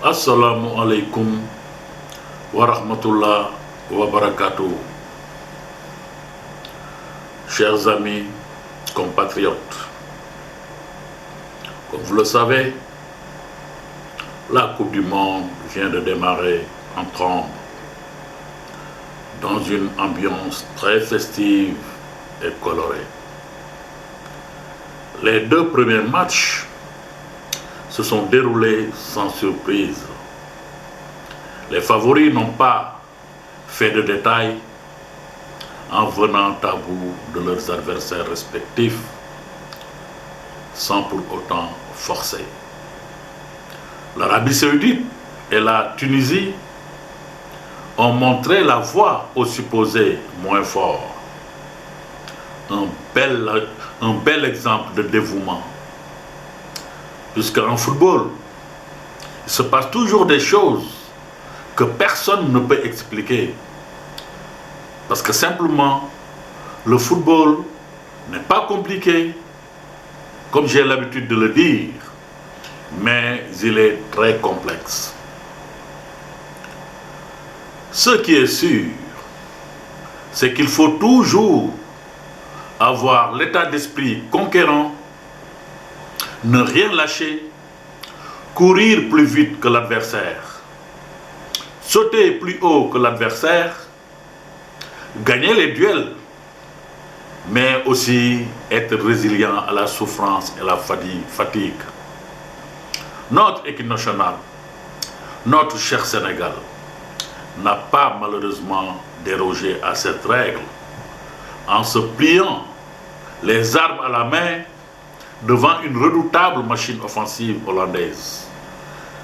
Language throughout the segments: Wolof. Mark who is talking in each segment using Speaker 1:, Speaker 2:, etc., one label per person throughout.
Speaker 1: Assalamu alaikum wa rahmatullah wa barakatuh. Chers amis, compatriotes, comme vous le savez, la Coupe du Monde vient de démarrer en trombe, dans une ambiance très festive et colorée. Les deux premiers matchs se sont déroulés sans surprise. Les favoris n'ont pas fait de détails en venant à bout de leurs adversaires respectifs sans pour autant forcer. L'Arabie Saoudite et la Tunisie ont montré la voie aux supposés moins forts. Un bel exemple de dévouement. Puisqu'en football, il se passe toujours des choses que personne ne peut expliquer. Parce que simplement, le football n'est pas compliqué, comme j'ai l'habitude de le dire, mais il est très complexe. Ce qui est sûr, c'est qu'il faut toujours avoir l'état d'esprit conquérant, ne rien lâcher, courir plus vite que l'adversaire, sauter plus haut que l'adversaire, gagner les duels, mais aussi être résilient à la souffrance et la fatigue. Notre équipe nationale, notre cher Sénégal, n'a pas malheureusement dérogé à cette règle en se pliant les armes à la main devant une redoutable machine offensive hollandaise,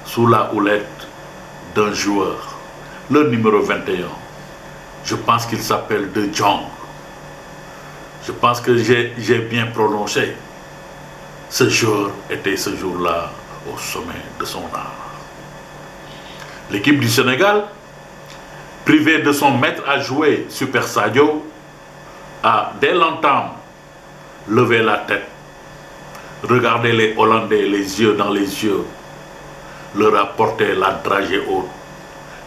Speaker 1: sous la houlette d'un joueur, le numéro 21. Je pense qu'il s'appelle De Jong. Je pense que j'ai bien prononcé. Ce joueur était ce jour-là au sommet de son art. L'équipe du Sénégal, privée de son maître à jouer, Super Sadio, a dès l'entame levé la tête, regardé les Hollandais les yeux dans les yeux, leur a porté la dragée haute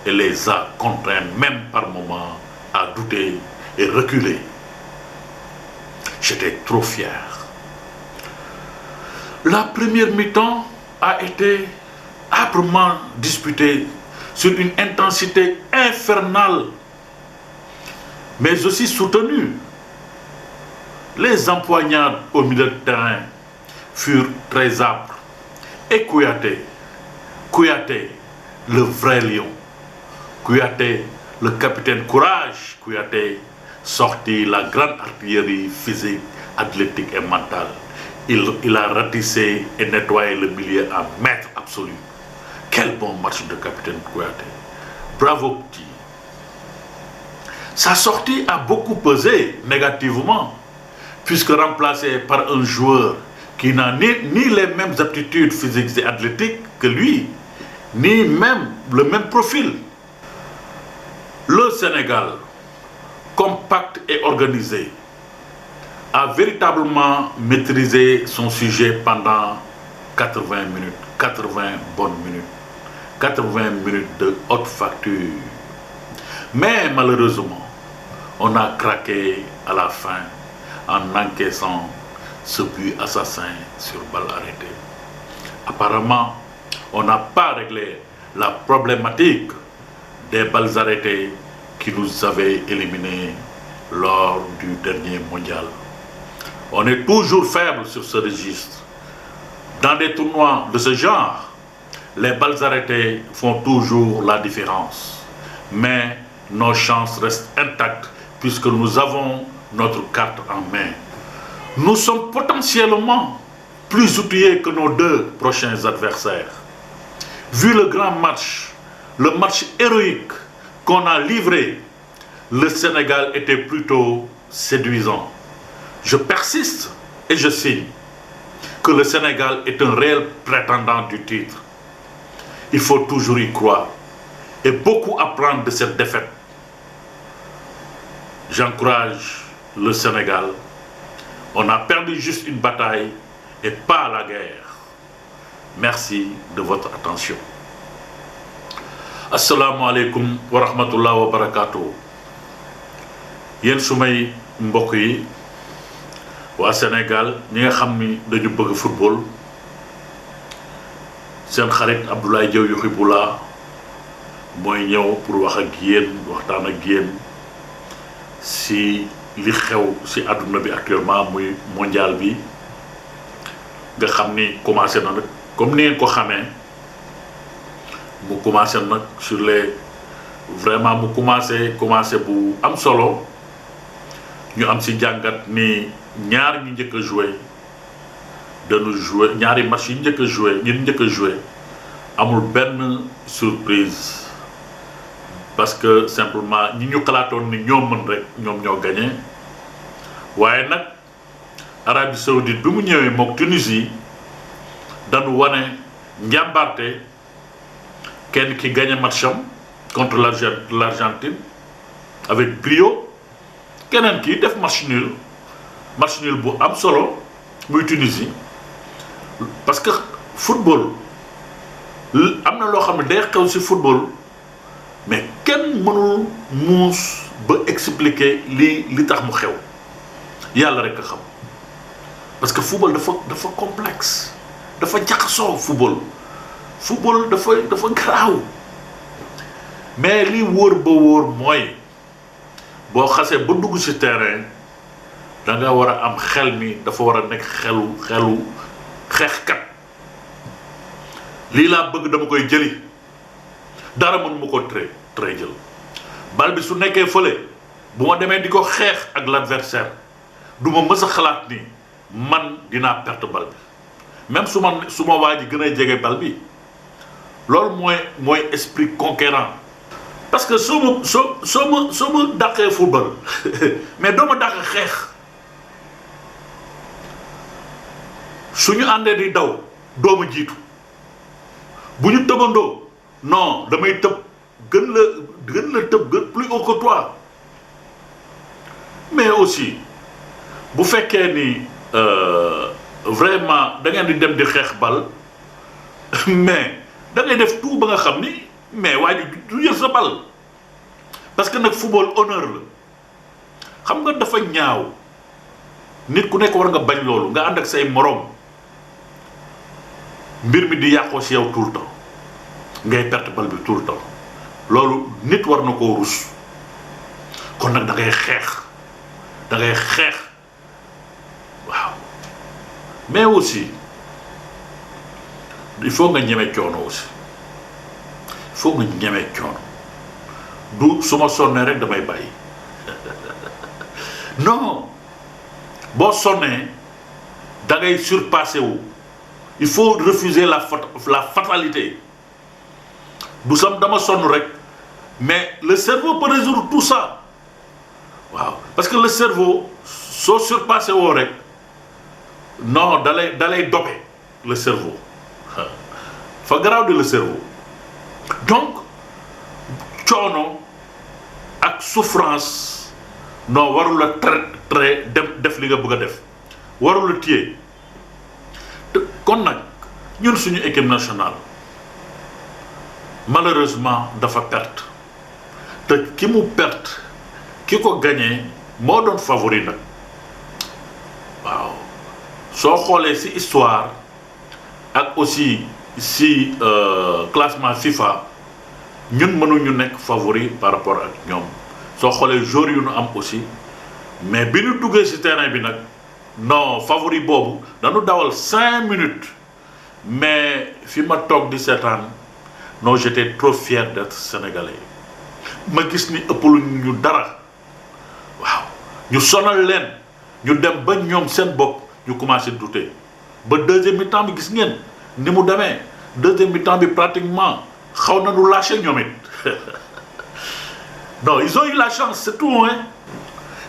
Speaker 1: et les a contraints même par moments à douter et reculer. J'étais trop fier. La première mi-temps a été âprement disputée sur une intensité infernale, mais aussi soutenue. Les empoignades au milieu de terrain furent très âpres. Et Kouyaté, le vrai lion, Kouyaté, le capitaine courage, Kouyaté, sortit la grande artillerie physique, athlétique et mentale. Il a ratissé et nettoyé le milieu à maître absolu. Quel bon match de capitaine Kouyaté. Bravo petit. Sa sortie a beaucoup pesé négativement, puisque remplacé par un joueur qui n'a ni les mêmes aptitudes physiques et athlétiques que lui, ni même le même profil. Le Sénégal, compact et organisé, a véritablement maîtrisé son sujet pendant 80 minutes, 80 bonnes minutes, 80 minutes de haute facture. Mais malheureusement, on a craqué à la fin en encaissant ce but assassin sur balle arrêtée. Apparemment, on n'a pas réglé la problématique des balles arrêtées qui nous avaient éliminés lors du dernier mondial. On est toujours faible sur ce registre. Dans des tournois de ce genre, les balles arrêtées font toujours la différence. Mais nos chances restent intactes puisque nous avons notre carte en main. Nous sommes potentiellement plus outillés que nos deux prochains adversaires. Vu le grand match, le match héroïque qu'on a livré, le Sénégal était plutôt séduisant. Je persiste et je signe que le Sénégal est un réel prétendant du titre. Il faut toujours y croire et beaucoup apprendre de cette défaite. J'encourage le Sénégal. On a perdu juste une bataille et pas la guerre. Merci de votre attention. asalaamaaleykum wa rahmatullah wa barakaatu yéen sumay mbokk yi waa Sénégal ñi nga xam ni dañu bëgg football seen xarit Abdoulaye Diaw Yuhibullah mooy ñëw pour wax ak yéen waxtaan ak yéen si li xew si àdduna bi actuellement muy mondial bi nga xam ni commencé na nag comme ni ngeen ko xamee mu commencé nag sur les vraiment mu commencé bu am solo ñu am si jàngat ni ñaar ñu njëkk a joué dañu joué ñaari match yi njëkk a joué ñun njëkk a joué amul benn surprise parce que simplement ñi ñu xalaatoon ni ñoo mën rek ñoom ñoo gagné waaye nag Arabie Saoudite bi mu ñëwee mook Tunisie dañu wane njàmbaarte kenn ki gagné matcham contre l'Argentine avec brio keneen ki def match nul bu am solo muy Tunisie parce que football am na loo xam ne day xew ci football mais kenn mënul muus ba expliquer li tax mu xew yàlla rek a xam parce que football dafa complexe dafa jaxasoo football dafa garaaw mais li wóor ba wóor mooy boo xasee ba dugg ci terrain da nga war a am xel mi dafa war a nekk xelu xeexkat lii laa bëgg dama koy jëli dara mën mu ko très jël bal bi su nekkee fële bu ma demee di ko xeex ak l'adversaire du ma mës a xalaat ni man dinaa perte bal bi même su ma waa ji gën a jege bal bi loolu mooy esprit conquérant parce que soo ma dàqee football mais doo ma dàq xeex suñu àndee di daw doo ma jiitu bu ñu tëbandoo non damay tëb gën la tëb plus haut que toi mais aussi bu fekkee ni vraiment da ngeen di dem di xeex bal mais da ngay def tout ba nga xam ni mais waa ji du jël sa bal parce que nag football honneur la xam nga dafa ñaaw nit ku nekk war nga bañ loolu nga ànd ak say moroom mbir mi di yàqoo si yow tout le temps ngay perte bal bi tout le temps loolu nit war na koo rus kon nag da ngay xeex waaw mais aussi il faut nga ñeme coono aussi il faut nga ñeme coono du su ma sonnee rek damay bàyyi non boo sonnee da ngay surpassé wu il faut refuser la fatalité du sam dama sonn rek mais le cerveau peut résoudre tout ça waaw parce que le cerveau soo surpassé woo rek non dalay dope le cerveau fa garaaw de le cerveau donc coono ak souffrance non warul la très dem def li nga bëgg a def warul la téye kon nag ñun suñu équipe nationale malheureusement dafa perte te ki mu perte ki ko gagné moo doon favori nag waaw soo xoolee ci histoire ak aussi ci classement FIFA ñun mënuñu nekk favori par rapport ak ñoom soo xoolee joueurs yu ñu am aussi mais bi ñu duggee ci terrain bi nag non favori boobu dañu dawal 5 minutes mais fi ma toog di seetaan non j'étais trop fier d'être sénégalais ma gis ni ëppaluñ ñu dara waaw ñu sonal leen ñu dem ba ñoom seen bopp ñu commencé douter ba deuxième mi-temps bi gis ngeen ni mu demee deuxième mi-temps bi pratiquement xaw na nu lâché ñoom it non ils ont eu la chance c'est tout hein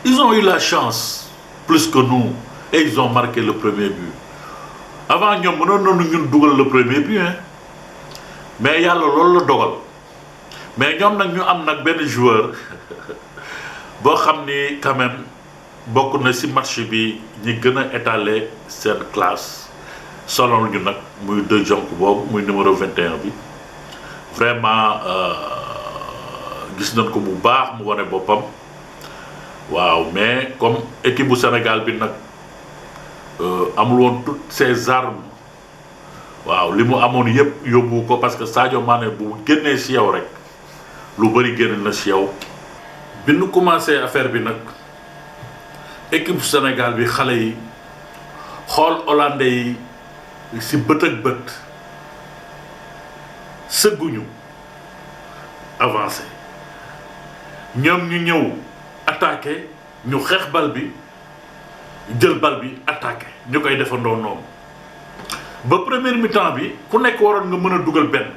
Speaker 1: ils ont eu la chance plus que nous et ils ont marqué le premier but avant ñoom mënoon nañu ñun dugal le premier but hein mais yàlla loolu la dogal mais ñoom nag ñu am nag benn joueur boo xam ni quand même bokk na ci match bi ñi gën a étaler seen classe solol ñu nag muy De Jong boobu muy numéro 21 bi vraiment gis nañ ko bu baax mu wane boppam waaw mais comme équipe bu Sénégal bi nag amul woon toutes ses armes waaw li mu amoon yëpp yóbbu ko parce que Sadio Mané bu génnee si yow rek lu bëri génn na si yow. bi nu commencé affaire bi nag équipe Sénégal bi xale yi xool hollandais yi si bët ak bët sëgguñu avancé ñoom ñu ñëw attaqué ñu xeex bal bi jël bal bi attaqué ñu koy defandoo noonu ba première mi-temps bi ku nekk waroon nga mën a dugal benn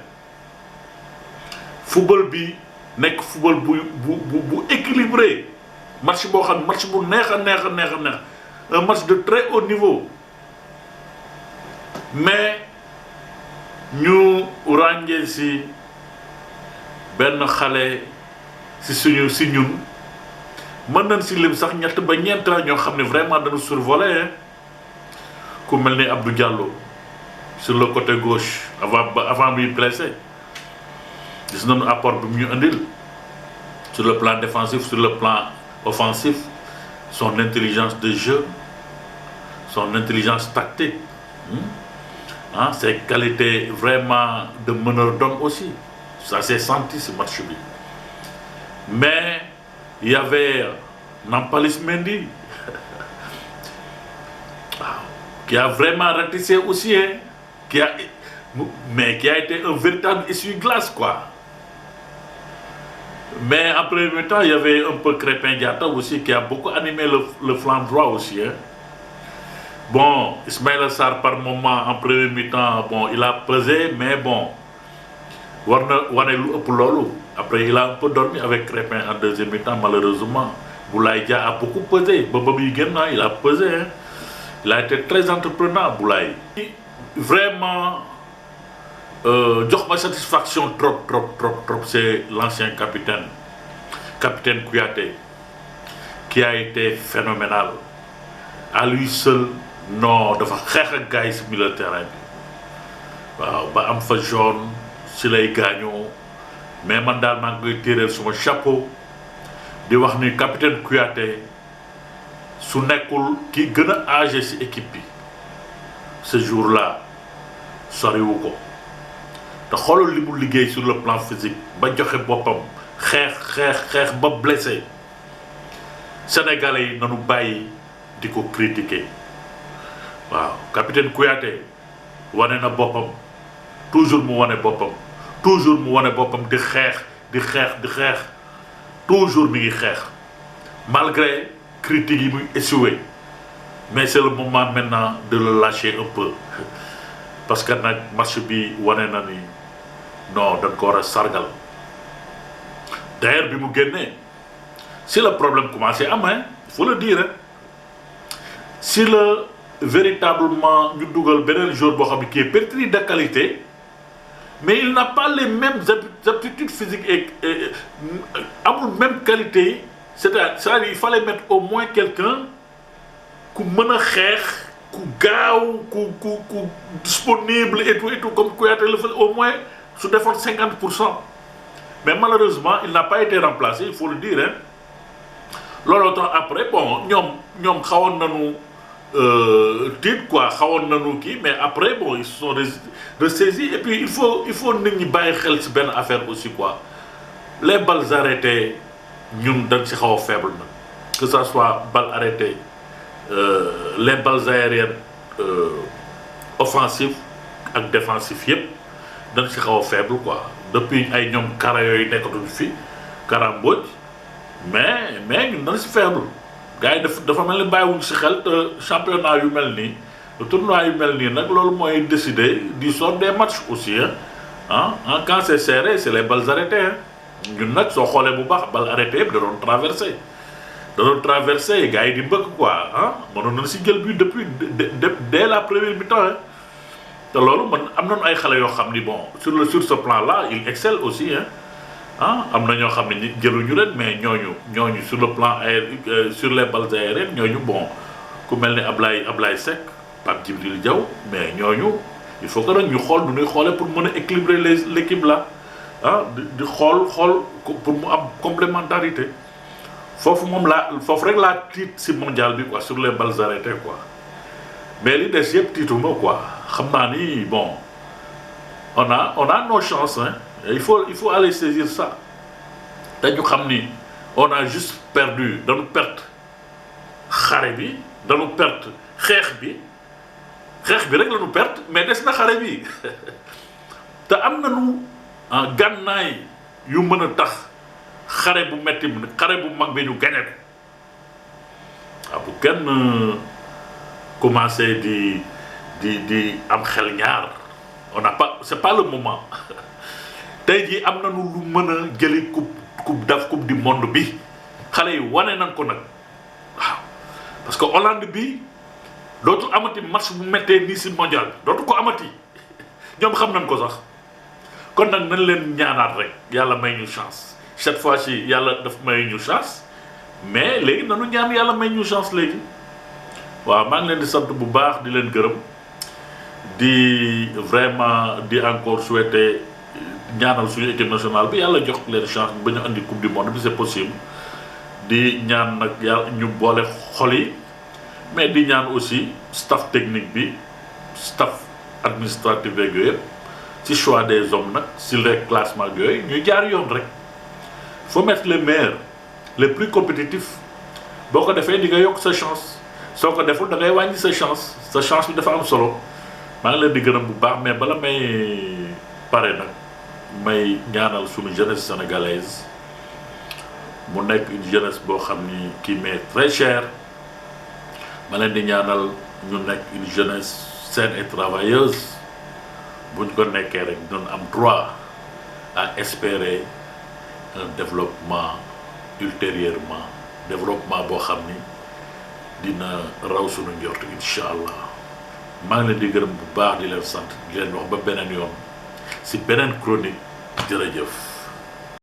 Speaker 1: football bi nekk football bu équilibré match boo xam match bu neex a neex un match de très haut niveau mais ñu ràññee si benn xale si ñun mën nañ si lim sax ñett ba ñeent ñoo xam ne vraiment dañu survolé ku mel ni Abdou Diallo sur le côté gauche avant muy blessé gis nañu apport bi mu ñu indil sur le plan défensif sur le plan offensif son intelligence de jeu son intelligence tactique ses qualités vraiment de meneur d'homme aussi ça s'est senti ce match bi mais il y avait Nampalys Mendy qui a vraiment ratissé aussi qui a été un véritable essuie-glace quoi. Mais en premier temps, il y avait un peu Crépin Diatta aussi qui a beaucoup animé le flanc droit aussi. Bon, Ismaïla Sarr par moment en premier mi-temps, bon, il a pesé, mais bon, après il a un peu dormi avec Crépin en deuxième mi-temps, malheureusement. Boulaye Dia a beaucoup pesé, il a pesé. Il a été très entreprenant, Boulaye. Vraiment, jox ma satisfaction trop, c'est l'ancien capitaine Kouyaté, qui a été phénoménal. À lui seul, non, dafa xeex ak gars yi si milieu terrain bi waaw ba am fa jaune si lay gaañoo mais man daal maa ngi koy téereel suma chapeau di wax ni capitaine Kouyaté su nekkul ki gën a âgé si équipe bi ce jour-là soriwu ko te xoolal li mu liggéey sur le plan physique ba joxe boppam xeex ba blessé sénégalais yi nanu bàyyi di ko critiquer waaw capitaine Kouyaté wane na boppam toujours mu wane boppam di xeex toujours mi ngi xeex malgré critiques yi muy essuyer mais c'est le moment maintenant de le lâcher un peu parce que nag match bi wane na ni non dañ ko war a sargal d'ailleurs bi mu génnee si le problème commencé am il faut le dire si le véritablement ñu dugal beneen joueur boo xam ne qui est pétri de qualité mais il n'a pas les mêmes aptitudes physiques et amul même qualité c'est-à-dire il fallait mettre au moins quelqu'un ku mën a xeex ku gaaw ku disponible et tout comme Kouyaté le fait au moins su defoon 50%. Mais malheureusement il n'a pas été remplacé il faut le dire looloo tax après bon ñoom xawoon nañu tiit quoi xawoon nañu kii mais après bon ils se sont ressaisis et puis il faut nit ñi bàyyi xel ci benn affaire aussi quoi les balles arrêtées ñun dañ ci xaw a faible na que ça soit balles arrêtées les balles aériennes offensives ak défensives yëpp dañ ci xaw a faible quoi depuis ay ñoom kara yooyu nekkatuñu fi Kara Mbodj mais ñun dañ ci faible gars yi dafa mel ni bàyyiwuñ ci xel te championnat yu mel nii tournoi yu mel nii nag loolu mooy décider du sort des matchs aussi quand c'est serré c'est les balles arrêtées ñun nag soo xoolee bu baax balles arrêtées yëpp da doon traversé gars yi di mbëkk quoi mënoon nañ ci jël but depuis dès la première mi-temps te loolu man am nañu ay xale yoo xam ni bon sur ce plan là il excelle aussi am na ñoo xam ne jëluñu ren mais ñooñu sur le plan sur les balles aériennes ñooñu bon ku mel ni Ablaye Seck Pape Djibril Diaw mais ñooñu il faut que nag ñu xool nu ñuy xoolee pour mën a équilibrer l'équipe là di xool pour mu am complémentarité foofu rek laa tiit si mondial bi quoi sur les balles arrêtées quoi mais li des yëpp tiituma quoi xam naa ni bon on a nos chances hein il faut aller saisir ça te ñu xam ni on a juste perdu dañu perte xare bi dañu perte xeex bi rek la ñu perte mais des na xare bi te am nañu gànnaay yu mën a tax xare bu metti xare bu mag bi ñu gañe ko bu kenn commencé di am xel ñaar c'est pas le moment tey jii am nañu lu mën a jëli coupe du monde bi xale yi wane nañ ko nag waaw parce que Hollande bi dootul amati match bu méttee nii si mondial bi dootu ko amati ñoom xam nañ ko sax kon nag nañ leen ñaanaat rek yàlla may ñu chance cette fois-ci yàlla daf may ñu chance mais léegi nanu ñaan yàlla may ñu chance léegi waaw maa ngi leen di sant bu baax di leen gërëm di vraiment di encore souhaiter ñaanal suñu équipe nationale bi yàlla jox leen chance ba ñu andi coupe du monde bi c'est possible di ñaan nag yàlla ñu boole xol yi mais di ñaan aussi staff technique bi staff administratif beeg yooyu yëpp ci choix des hommes nag si les classements yooyu ñu jaar yoon rek faut mettre les meilleurs les plus compétitifs boo ko defee di nga yokk sa chance soo ko deful da ngay wàññi sa chance bi dafa am solo maa ngi leen di gërëm bu baax mais bala may pare nag may ñaanal suñu jeunesse sénégalaise mu nekk une jeunesse boo xam ni qui m'est très chère ma leen di ñaanal ñu nekk une jeunesse saine et travailleuse buñ ko nekkee rek dinañ am droit à espérer un développement ultérieurement développement boo xam ni dina raw suñu njort incha allah maa ngi leen di gërëm bu baax di leen sant di leen wax ba beneen yoon si beneen chronique jërëjëf.